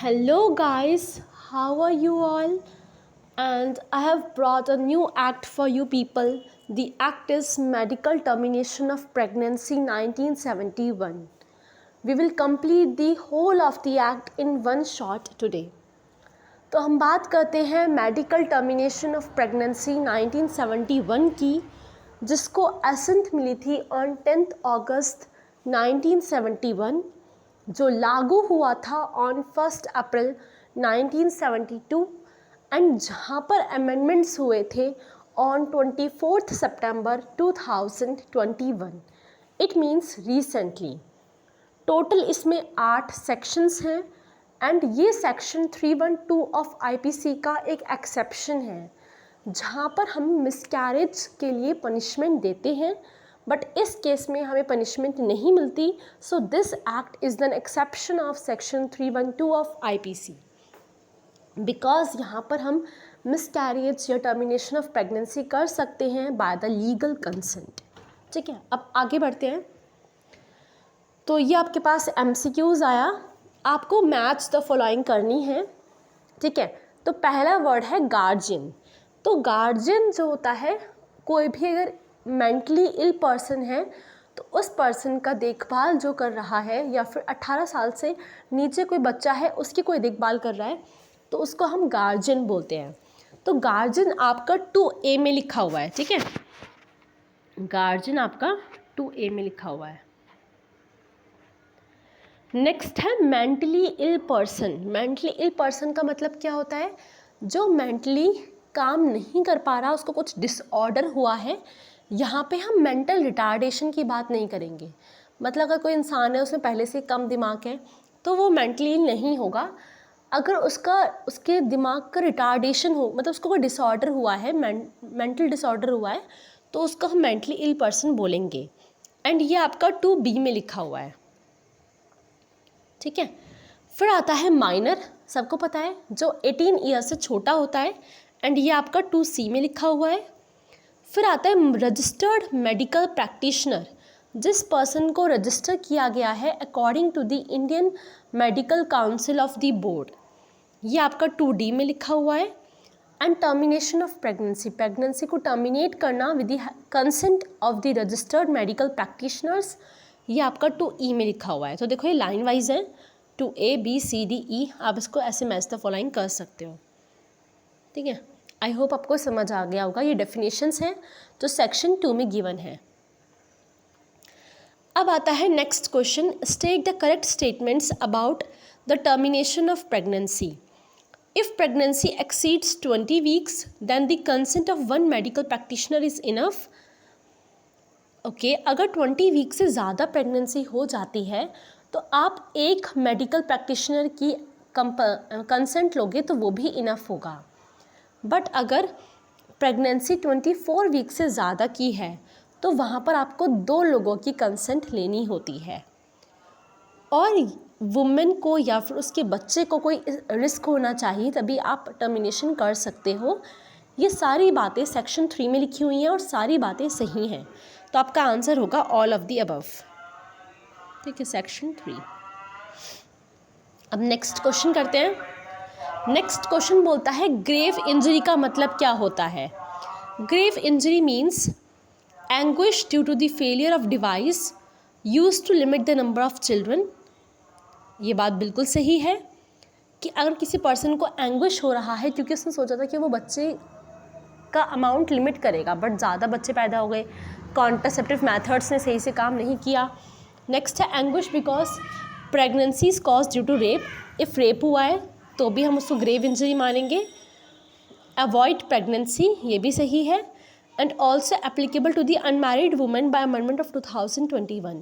Hello, guys, how are you all? And I have brought a new act for you people. The act is Medical Termination of Pregnancy 1971. We will complete the whole of the act in one shot today. तो हम बात करते हैं medical termination of pregnancy 1971 की, जिसको accent मिली थी on 10 अगस्त 1971, जो लागू हुआ था ऑन 1 अप्रैल 1972 एंड जहाँ पर अमेंडमेंट्स हुए थे on 24 September 2021. It means recently. Total इसमें 8 सेक्शंस हैं एंड ये सेक्शन 312 ऑफ आईपीसी का एक एक्सेप्शन है, जहाँ पर हम मिसकैरेज के लिए पनिशमेंट देते हैं, बट इस केस में हमें पनिशमेंट नहीं मिलती. So this act is an exception of section 312 of IPC, because यहाँ पर हम मिसकैरेज या टर्मिनेशन ऑफ प्रेगनेंसी कर सकते हैं बाय द लीगल कंसेंट. ठीक है, अब आगे बढ़ते हैं. तो ये आपके पास एमसीक्यूज़ आया, आपको मैच द फॉलोइंग करनी है. ठीक है, तो पहला वर्ड है गार्जियन. तो गार्जियन जो होता है, कोई भी अगर मेंटली इल पर्सन है तो उस पर्सन का देखभाल जो कर रहा है, या फिर 18 साल से नीचे कोई बच्चा है उसकी कोई देखभाल कर रहा है, तो उसको हम गार्जियन बोलते हैं. तो गार्जियन आपका 2A में लिखा हुआ है. ठीक है, गार्जियन आपका 2A में लिखा हुआ है. नेक्स्ट है mentally ill person. Mentally ill person का मतलब क्या होता है? जो मेंटली काम नहीं कर पा रहा, उसको कुछ डिसऑर्डर हुआ है. यहाँ पे हम मेंटल रिटार्डेशन की बात नहीं करेंगे. मतलब अगर कोई इंसान है उसमें पहले से कम दिमाग है तो वो मेंटली इल नहीं होगा. अगर उसके दिमाग का रिटार्डेशन हो, मतलब उसको कोई डिसऑर्डर हुआ है, मेंटल डिसऑर्डर हुआ है, तो उसको हम मेंटली इल पर्सन बोलेंगे. एंड ये आपका 2B में लिखा हुआ है. ठीक है, फिर आता है माइनर. सबको पता है, जो 18 ईयर से छोटा होता है, एंड ये आपका 2C में लिखा हुआ है. फिर आता है रजिस्टर्ड मेडिकल प्रैक्टिशनर. जिस पर्सन को रजिस्टर किया गया है according to the Indian medical council of the board, ये आपका 2D में लिखा हुआ है. And termination of pregnancy, pregnancy को टर्मिनेट करना with the consent of the registered medical practitioners, ये आपका 2E में लिखा हुआ है. तो देखो ये लाइन वाइज है, 2A B C D E. आप इसको ऐसे मैच द फॉलोइंग कर सकते हो. ठीक है, आई होप आपको समझ आ गया होगा. ये डेफिनेशंस हैं जो सेक्शन 2 में गिवन है. अब आता है next question. State the correct statements about the termination of pregnancy. If pregnancy exceeds 20 weeks then the consent of one medical practitioner is enough. Okay, अगर 20 वीक से ज़्यादा प्रेगनेंसी हो जाती है तो आप एक मेडिकल प्रैक्टिशनर की कंसेंट लोगे तो वो भी इनफ होगा. बट अगर प्रेगनेंसी 24 वीक से ज़्यादा की है तो वहाँ पर आपको 2 लोगों की कंसेंट लेनी होती है. और वुमेन को या फिर उसके बच्चे को कोई रिस्क होना चाहिए, तभी आप टर्मिनेशन कर सकते हो. ये सारी बातें सेक्शन 3 में लिखी हुई हैं और सारी बातें सही हैं. तो आपका आंसर होगा ऑल ऑफ द अबव. ठीक है, सेक्शन 3. अब नेक्स्ट क्वेश्चन करते हैं. नेक्स्ट क्वेश्चन बोलता है ग्रेव इंजरी का मतलब क्या होता है. Grave injury means anguish due to the failure of device used to limit the number of children. ये बात बिल्कुल सही है कि अगर किसी पर्सन को एंग्विश हो रहा है क्योंकि उसने सोचा था कि वो बच्चे का अमाउंट लिमिट करेगा, बट ज़्यादा बच्चे पैदा हो गए, कॉन्ट्रासेप्टिव मेथड्स ने सही से काम नहीं किया. नेक्स्ट है anguish because pregnancy is cause due to rape. If rape हुआ है तो भी हम उसको ग्रेव इंजरी मानेंगे. अवॉइड प्रेगनेंसी, ये भी सही है. And also applicable to the unmarried women by amendment of 2021.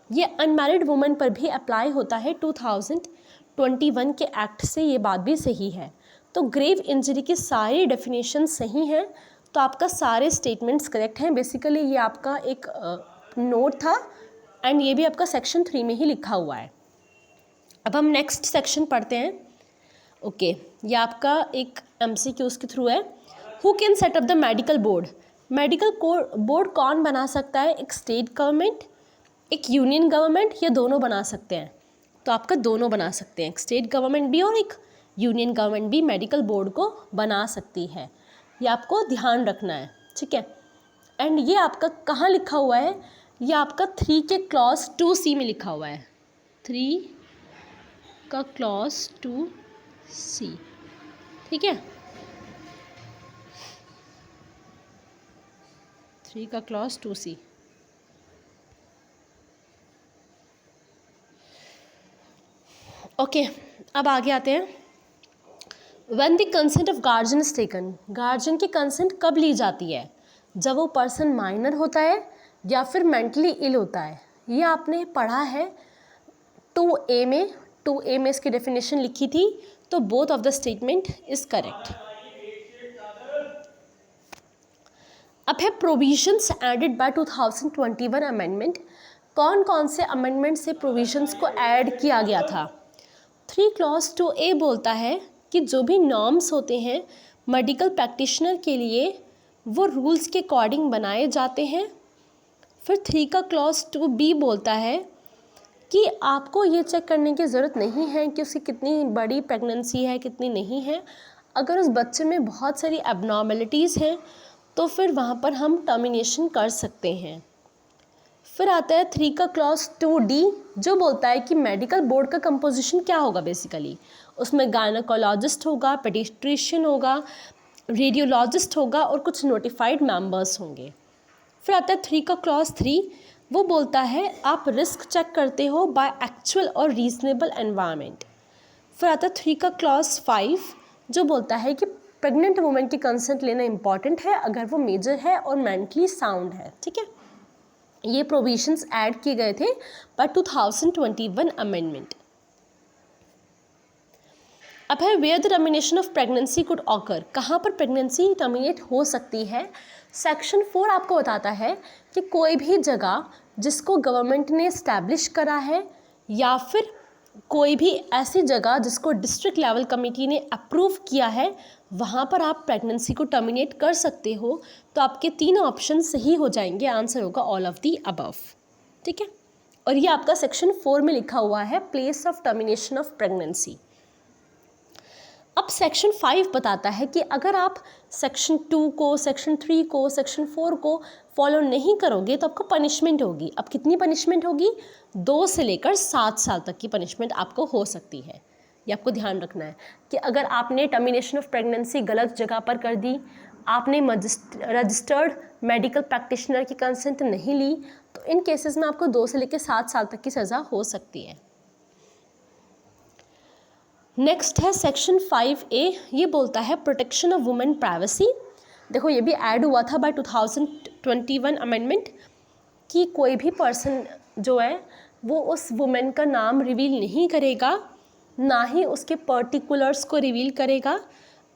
ये अनमैरिड वुमेन पर भी अप्लाई होता है 2021 के एक्ट से, ये बात भी सही है. तो ग्रेव इंजरी की सारी डेफिनेशन सही हैं, तो आपका सारे स्टेटमेंट्स करेक्ट हैं. बेसिकली ये आपका एक नोट था एंड ये भी आपका सेक्शन 3 में ही लिखा हुआ है. अब हम नेक्स्ट सेक्शन पढ़ते हैं. ओके, ये आपका एक MCQs के थ्रू है. Who can set up the medical board. Medical board कौन बना सकता है? एक स्टेट गवर्नमेंट, एक यूनियन गवर्नमेंट, ये दोनों बना सकते हैं. तो आपका दोनों बना सकते हैं, एक स्टेट गवर्नमेंट भी और एक यूनियन गवर्नमेंट भी मेडिकल बोर्ड को बना सकती है। ये आपको ध्यान रखना है, ठीक है। एंड ये आपका कहाँ लिखा हुआ है, ये आपका 3 के क्लॉज 2C में लिखा हुआ है, 3 का क्लॉज 2C, ठीक है, 3 का क्लॉज 2C। ओके, अब आगे आते हैं। When the consent of guardian is taken, guardian की कंसेंट कब ली जाती है, जब वो पर्सन माइनर होता है या फिर मेंटली इल होता है। ये आपने पढ़ा है 2A में, 2A में इसकी डेफिनेशन लिखी थी, तो both of the statement is correct. अब है प्रोविजंस एडेड बाय 2021 अमेंडमेंट। कौन कौन से अमेंडमेंट से प्रोविजंस को ऐड किया गया था। 3 क्लॉज 2A बोलता है कि जो भी नॉर्म्स होते हैं मेडिकल प्रैक्टिशनर के लिए वो रूल्स के अकॉर्डिंग बनाए जाते हैं। फिर 3 का क्लॉज 2B बोलता है कि आपको ये चेक करने की ज़रूरत नहीं है कि उसकी कितनी बड़ी प्रेगनेंसी है, कितनी नहीं है। अगर उस बच्चे में बहुत सारी एबनॉर्मेलिटीज़ हैं तो फिर वहाँ पर हम टर्मिनेशन कर सकते हैं। फिर आता है 3 का क्लॉज 2D जो बोलता है कि मेडिकल बोर्ड का कंपोजिशन क्या होगा। बेसिकली उसमें गायनोकोलॉजिस्ट होगा, पेडिट्रिशियन होगा, रेडियोलॉजिस्ट होगा और कुछ नोटिफाइड मेंबर्स होंगे। फिर आता है 3 का क्लॉज 3, वो बोलता है आप रिस्क चेक करते हो बाय एक्चुअल और रीजनेबल एनवायरनमेंट। फिर आता है 3 का क्लॉज 5 जो बोलता है कि प्रेग्नेंट वुमेन की कंसेंट लेना इंपॉर्टेंट है अगर वो मेजर है और मेंटली साउंड है, ठीक है। ये प्रोविजंस ऐड किए गए थे बाय 2021 अमेंडमेंट। अब है where the termination of pregnancy could occur, कहाँ पर प्रेगनेंसी टर्मिनेट हो सकती है। सेक्शन 4 आपको बताता है कि कोई भी जगह जिसको गवर्नमेंट ने इस्टेब्लिश करा है या फिर कोई भी ऐसी जगह जिसको डिस्ट्रिक्ट लेवल कमेटी ने अप्रूव किया है वहाँ पर आप प्रेगनेंसी को टर्मिनेट कर सकते हो। तो आपके तीनों ऑप्शन सही हो जाएंगे, आंसर होगा ऑल ऑफ दी अबव, ठीक है। और ये आपका सेक्शन 4 में लिखा हुआ है place of termination of pregnancy. अब सेक्शन 5 बताता है कि अगर आप सेक्शन 2 को, सेक्शन 3 को, सेक्शन 4 को फॉलो नहीं करोगे तो आपको पनिशमेंट होगी। अब कितनी पनिशमेंट होगी, 2 से लेकर 7 साल तक की पनिशमेंट आपको हो सकती है। ये आपको ध्यान रखना है कि अगर आपने टर्मिनेशन ऑफ प्रेगनेंसी गलत जगह पर कर दी, आपने रजिस्टर्ड मेडिकल प्रैक्टिशनर की कंसेंट नहीं ली, तो इन केसेस में आपको 2 से लेकर 7 साल तक की सज़ा हो सकती है। नेक्स्ट है सेक्शन 5A, ये बोलता है प्रोटेक्शन ऑफ वुमेन प्राइवेसी। देखो ये भी ऐड हुआ था बाय 2021 अमेंडमेंट कि कोई भी पर्सन जो है वो उस वुमेन का नाम रिवील नहीं करेगा, ना ही उसके पर्टिकुलर्स को रिवील करेगा,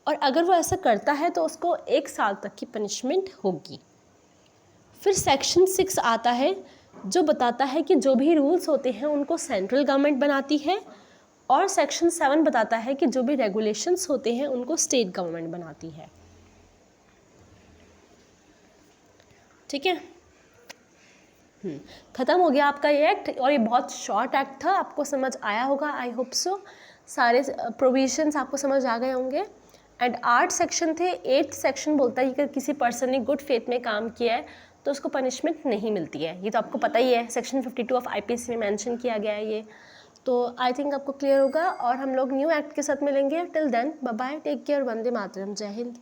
और अगर वो ऐसा करता है तो उसको 1 साल तक की पनिशमेंट होगी। फिर सेक्शन 6 आता है जो बताता है कि जो भी रूल्स होते हैं उनको सेंट्रल गवर्नमेंट बनाती है, और सेक्शन 7 बताता है कि जो भी रेगुलेशंस होते हैं उनको स्टेट गवर्नमेंट बनाती है, ठीक है। ख़त्म हो गया आपका ये एक्ट, और ये बहुत शॉर्ट एक्ट था, आपको समझ आया होगा, आई होप सो। सारे प्रोविजंस आपको समझ आ गए होंगे। एंड 8 सेक्शन थे। 8th सेक्शन बोलता है कि अगर किसी पर्सन ने गुड फेथ में काम किया है तो उसको पनिशमेंट नहीं मिलती है। ये तो आपको पता ही है, सेक्शन 52 ऑफ IPC में मेंशन किया गया है ये। तो आई थिंक आपको क्लियर होगा, और हम लोग न्यू एक्ट के साथ मिलेंगे। Till then bye bye, take care, वंदे मातरम, जय हिंद।